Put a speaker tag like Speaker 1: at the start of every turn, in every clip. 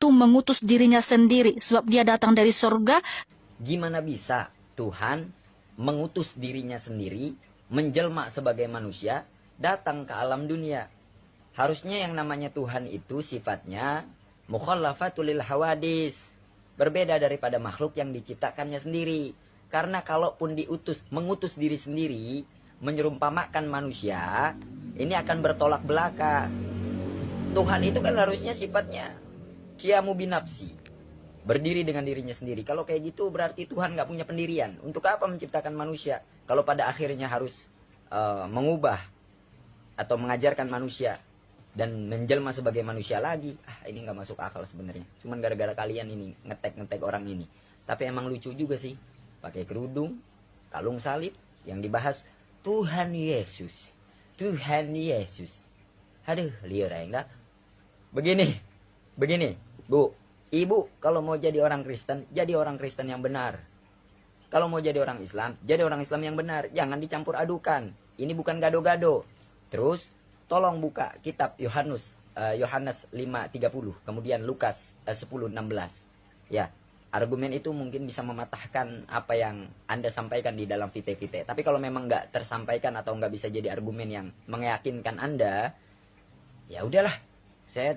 Speaker 1: itu mengutus dirinya sendiri sebab dia datang dari surga.
Speaker 2: Gimana bisa Tuhan mengutus dirinya sendiri, menjelma sebagai manusia, datang ke alam dunia? Harusnya yang namanya Tuhan itu sifatnya mukhallafatul lil hawadis, berbeda daripada makhluk yang diciptakannya sendiri. Karena kalaupun mengutus diri sendiri, menyerumpamakan manusia, ini akan bertolak belakang. Tuhan itu kan harusnya sifatnya qiyamu binafsi, berdiri dengan dirinya sendiri. Kalau kayak gitu berarti Tuhan nggak punya pendirian. Untuk apa menciptakan manusia kalau pada akhirnya harus mengubah atau mengajarkan manusia dan menjelma sebagai manusia lagi? Ini nggak masuk akal sebenarnya. Cuman gara-gara kalian ini ngetek orang ini. Tapi emang lucu juga sih, pakai kerudung, kalung salib, yang dibahas Tuhan Yesus, Tuhan Yesus. Aduh, liar enggak. Begini, Bu, Ibu kalau mau jadi orang Kristen, jadi orang Kristen yang benar. Kalau mau jadi orang Islam, jadi orang Islam yang benar. Jangan dicampur adukan. Ini bukan gado-gado. Terus, tolong buka kitab Yohanes 5:30, kemudian Lukas 10:16. Ya, argumen itu mungkin bisa mematahkan apa yang Anda sampaikan di dalam vite-vite. Tapi kalau memang nggak tersampaikan atau nggak bisa jadi argumen yang meyakinkan Anda, ya udahlah. Saya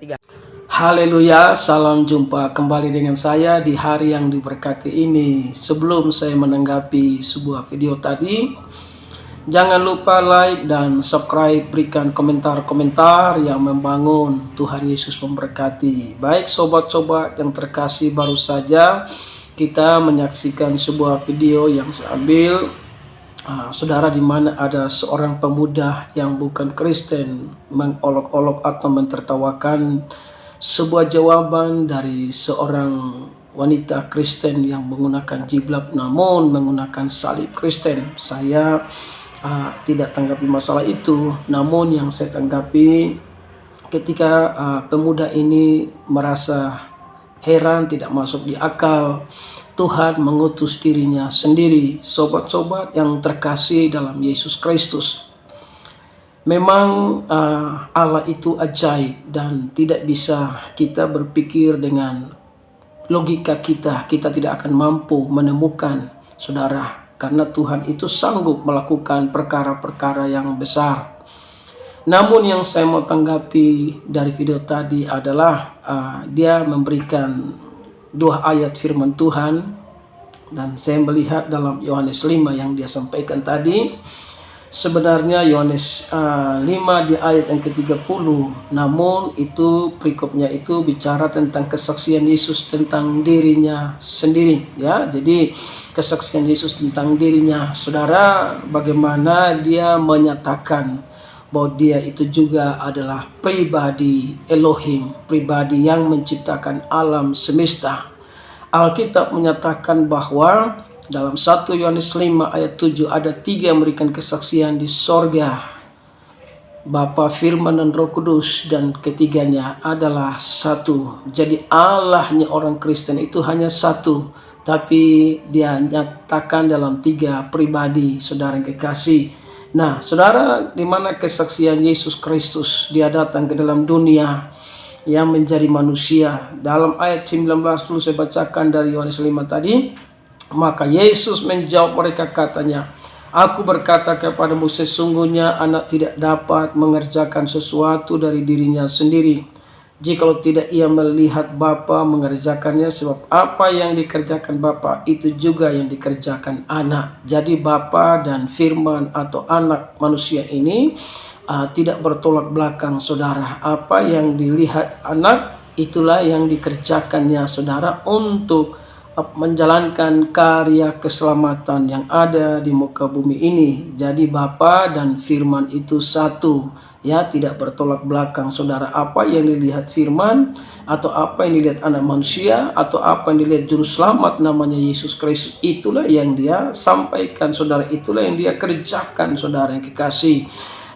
Speaker 3: Haleluya, salam jumpa kembali dengan saya di hari yang diberkati ini. Sebelum saya menanggapi sebuah video tadi, jangan lupa like dan subscribe, berikan komentar-komentar yang membangun. Tuhan Yesus memberkati. Baik sobat-sobat yang terkasih, baru saja kita menyaksikan sebuah video yang saya ambil, saudara, di mana ada seorang pemuda yang bukan Kristen mengolok-olok atau mentertawakan sebuah jawaban dari seorang wanita Kristen yang menggunakan jilbab namun menggunakan salib Kristen. Saya tidak tanggapi masalah itu, namun yang saya tanggapi ketika pemuda ini merasa heran, tidak masuk di akal, Tuhan mengutus dirinya sendiri. Sobat-sobat yang terkasih dalam Yesus Kristus, memang Allah itu ajaib dan tidak bisa kita berpikir dengan logika kita. Kita tidak akan mampu menemukan, saudara, karena Tuhan itu sanggup melakukan perkara-perkara yang besar. Namun yang saya mau tanggapi dari video tadi adalah dia memberikan dua ayat firman Tuhan, dan saya melihat dalam Yohanes 5 yang dia sampaikan tadi. Sebenarnya Yohanes 5 di ayat yang ke-30, namun itu perikopnya itu bicara tentang kesaksian Yesus tentang dirinya sendiri, ya. Jadi kesaksian Yesus tentang dirinya, saudara, bagaimana dia menyatakan bahwa dia itu juga adalah pribadi Elohim, pribadi yang menciptakan alam semesta. Alkitab menyatakan bahwa dalam 1 Yohanes 5 ayat 7 ada 3 yang memberikan kesaksian di sorga, Bapa, Firman, dan Roh Kudus, dan ketiganya adalah satu. Jadi Allahnya orang Kristen itu hanya satu, tapi dia nyatakan dalam 3 pribadi, saudara yang kekasih. Nah, saudara, di mana kesaksian Yesus Kristus, dia datang ke dalam dunia yang menjadi manusia. Dalam ayat 19 dulu saya bacakan dari Yohanes 5 tadi. Maka Yesus menjawab mereka, katanya, Aku berkata kepadamu, sesungguhnya anak tidak dapat mengerjakan sesuatu dari dirinya sendiri, jikalau tidak ia melihat Bapa mengerjakannya, sebab apa yang dikerjakan Bapa itu juga yang dikerjakan anak. Jadi Bapa dan Firman atau anak manusia ini tidak bertolak belakang, saudara. Apa yang dilihat anak, itulah yang dikerjakannya, saudara, untuk menjalankan karya keselamatan yang ada di muka bumi ini. Jadi Bapa dan Firman itu satu, ya, tidak bertolak belakang, saudara. Apa yang dilihat Firman atau apa yang dilihat anak manusia atau apa yang dilihat juru selamat namanya Yesus Kristus, itulah yang dia sampaikan, saudara. Itulah yang dia kerjakan, saudara yang kekasih.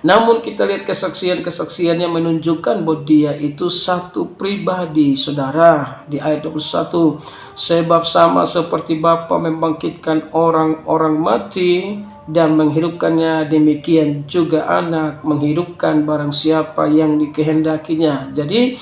Speaker 3: Namun kita lihat kesaksian-kesaksiannya menunjukkan bahwa dia itu satu pribadi, saudara. Di ayat 21, sebab sama seperti Bapa membangkitkan orang-orang mati dan menghidupkannya, demikian juga anak menghidupkan barang siapa yang dikehendakinya. Jadi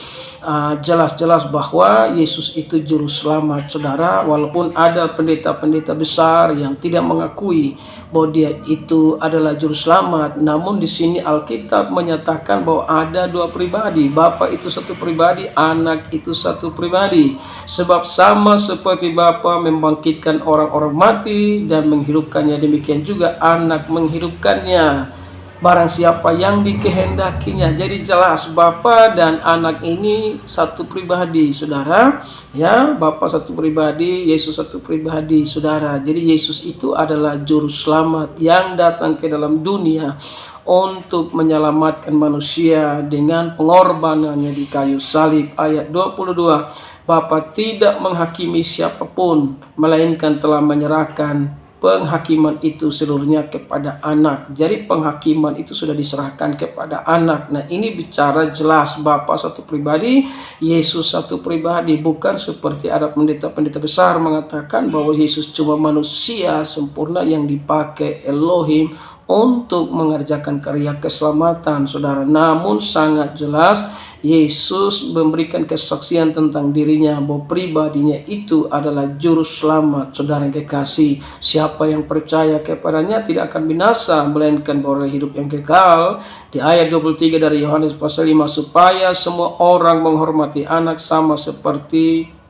Speaker 3: jelas-jelas bahwa Yesus itu juru selamat, saudara. Walaupun ada pendeta-pendeta besar yang tidak mengakui bahwa dia itu adalah juru selamat, namun di sini Alkitab menyatakan bahwa ada dua pribadi. Bapa itu satu pribadi, anak itu satu pribadi. Sebab sama seperti Bapa membangkitkan orang-orang mati dan menghidupkannya, demikian juga anak menghidupkannya barang siapa yang dikehendakinya. Jadi jelas Bapa dan anak ini satu pribadi, saudara. Ya, Bapa satu pribadi, Yesus satu pribadi, saudara. Jadi Yesus itu adalah juru selamat yang datang ke dalam dunia untuk menyelamatkan manusia dengan pengorbanannya di kayu salib. Ayat 22, Bapa tidak menghakimi siapapun, melainkan telah menyerahkan penghakiman itu seluruhnya kepada anak. Jadi penghakiman itu sudah diserahkan kepada anak. Nah, ini bicara jelas Bapa satu pribadi, Yesus satu pribadi. Bukan seperti ada pendeta-pendeta besar mengatakan bahwa Yesus cuma manusia sempurna yang dipakai Elohim untuk mengerjakan karya keselamatan, saudara. Namun sangat jelas Yesus memberikan kesaksian tentang dirinya bahwa pribadinya itu adalah juru selamat, saudara yang kekasih. Siapa yang percaya kepadanya tidak akan binasa, melainkan beroleh hidup yang kekal. Di ayat 23 dari Yohanes pasal 5, supaya semua orang menghormati anak sama seperti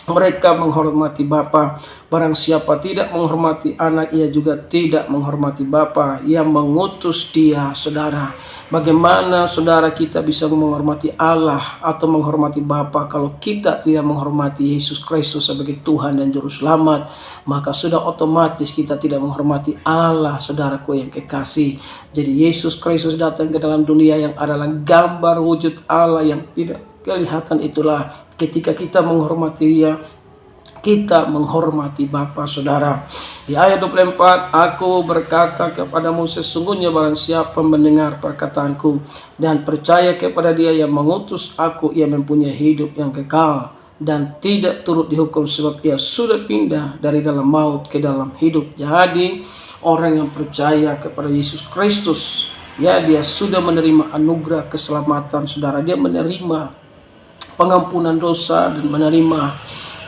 Speaker 3: mereka menghormati Bapa. Barang siapa tidak menghormati anak, ia juga tidak menghormati Bapa yang mengutus dia, saudara. Bagaimana saudara kita bisa menghormati Allah atau menghormati Bapa kalau kita tidak menghormati Yesus Kristus sebagai Tuhan dan Juru Selamat? Maka sudah otomatis kita tidak menghormati Allah, saudaraku yang kekasih. Jadi Yesus Kristus datang ke dalam dunia yang adalah gambar wujud Allah yang tidak kelihatan. Itulah ketika kita menghormati Dia, kita menghormati Bapa, saudara. Di ayat 24, aku berkata kepadamu, sesungguhnya barang siapa mendengar perkataanku dan percaya kepada Dia yang mengutus aku, ia mempunyai hidup yang kekal dan tidak turut dihukum, sebab ia sudah pindah dari dalam maut ke dalam hidup. Jadi orang yang percaya kepada Yesus Kristus, ya, dia sudah menerima anugerah keselamatan, saudara. Dia menerima pengampunan dosa dan menerima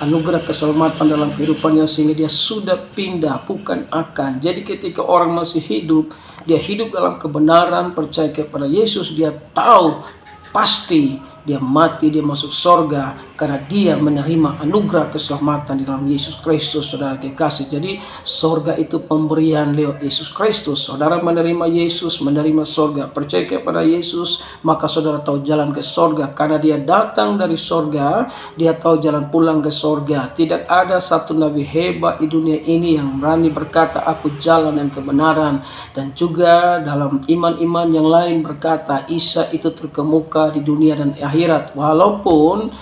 Speaker 3: anugerah keselamatan dalam kehidupannya, sehingga dia sudah pindah, bukan akan. Jadi ketika orang masih hidup, dia hidup dalam kebenaran, percaya kepada Yesus, dia tahu pasti dia mati, dia masuk sorga karena dia menerima anugerah keselamatan di dalam Yesus Kristus, saudara kekasih. Jadi sorga itu pemberian lewat Yesus Kristus. Saudara menerima Yesus, menerima sorga. Percaya kepada Yesus, maka saudara tahu jalan ke sorga. Karena dia datang dari sorga, dia tahu jalan pulang ke sorga. Tidak ada satu nabi hebat di dunia ini yang berani berkata, aku jalan dan kebenaran. Dan juga dalam iman-iman yang lain berkata, Isa itu terkemuka di dunia dan akhirat. Walaupun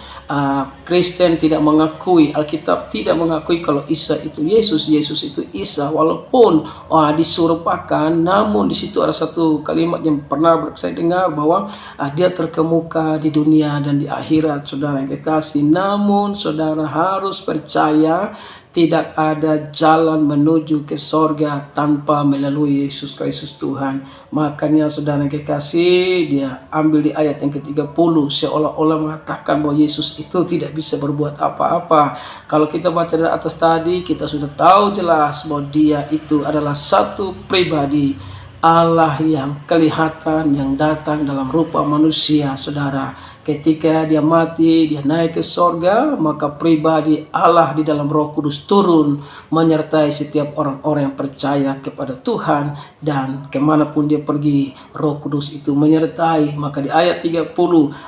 Speaker 3: Kristen tidak mengakui, Alkitab tidak mengakui kalau Isa itu Yesus, Yesus itu Isa, walaupun diserupakan, namun di situ ada satu kalimat yang pernah saya dengar bahwa dia terkemuka di dunia dan di akhirat, saudara yang kekasih. Namun saudara harus percaya, tidak ada jalan menuju ke sorga tanpa melalui Yesus Kristus Tuhan. Makanya saudara yang kekasih, dia ambil di ayat yang ke-30, seolah-olah mengatakan bahwa Yesus itu tidak bisa berbuat apa-apa. Kalau kita baca dari atas tadi, kita sudah tahu jelas bahwa dia itu adalah satu pribadi, Allah yang kelihatan, yang datang dalam rupa manusia, saudara. Ketika dia mati, dia naik ke sorga, maka pribadi Allah di dalam Roh Kudus turun menyertai setiap orang-orang yang percaya kepada Tuhan, dan kemanapun dia pergi, Roh Kudus itu menyertai. Maka di ayat 30,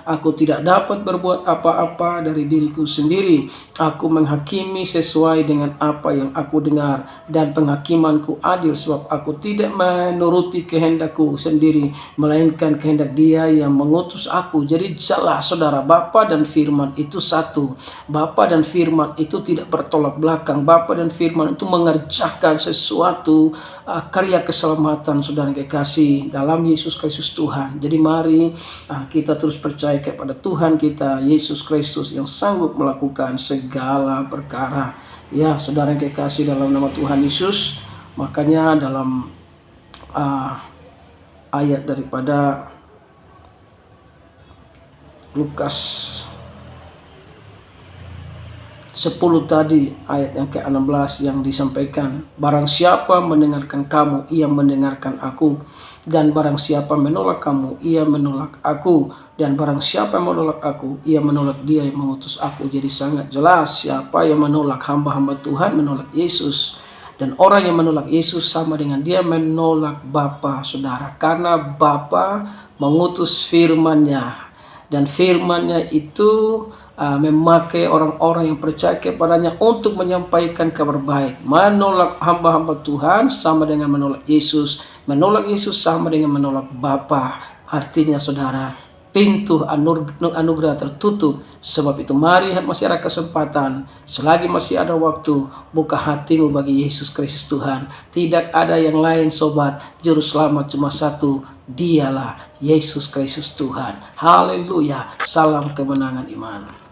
Speaker 3: aku tidak dapat berbuat apa-apa dari diriku sendiri. Aku menghakimi sesuai dengan apa yang aku dengar, dan penghakimanku adil, sebab aku tidak menuruti kehendakku sendiri, melainkan kehendak Dia yang mengutus aku. Jadi saudara, Bapa dan Firman itu satu. Bapa dan Firman itu tidak bertolak belakang. Bapa dan Firman itu mengerjakan sesuatu karya keselamatan, saudara kekasih, dalam Yesus Kristus Tuhan. Jadi mari kita terus percaya kepada Tuhan kita, Yesus Kristus, yang sanggup melakukan segala perkara. Ya, saudara kekasih, dalam nama Tuhan Yesus. Makanya dalam ayat daripada Lukas 10 tadi, ayat yang ke-16 yang disampaikan, barang siapa mendengarkan kamu, ia mendengarkan aku, dan barang siapa menolak kamu, ia menolak aku, dan barang siapa menolak aku, ia menolak dia yang mengutus aku. Jadi sangat jelas, siapa yang menolak hamba-hamba Tuhan menolak Yesus, dan orang yang menolak Yesus sama dengan dia menolak Bapa, saudara, karena Bapa mengutus firman-Nya, dan firman-Nya itu memakai orang-orang yang percaya kepadanya untuk menyampaikan kabar baik. Menolak hamba-hamba Tuhan sama dengan menolak Yesus. Menolak Yesus sama dengan menolak Bapa. Artinya saudara, pintu anugerah tertutup. Sebab itu mari masih ada kesempatan, selagi masih ada waktu, buka hatimu bagi Yesus Kristus Tuhan. Tidak ada yang lain sobat, juru selamat cuma satu, dialah Yesus Kristus Tuhan. Haleluya, salam kemenangan iman.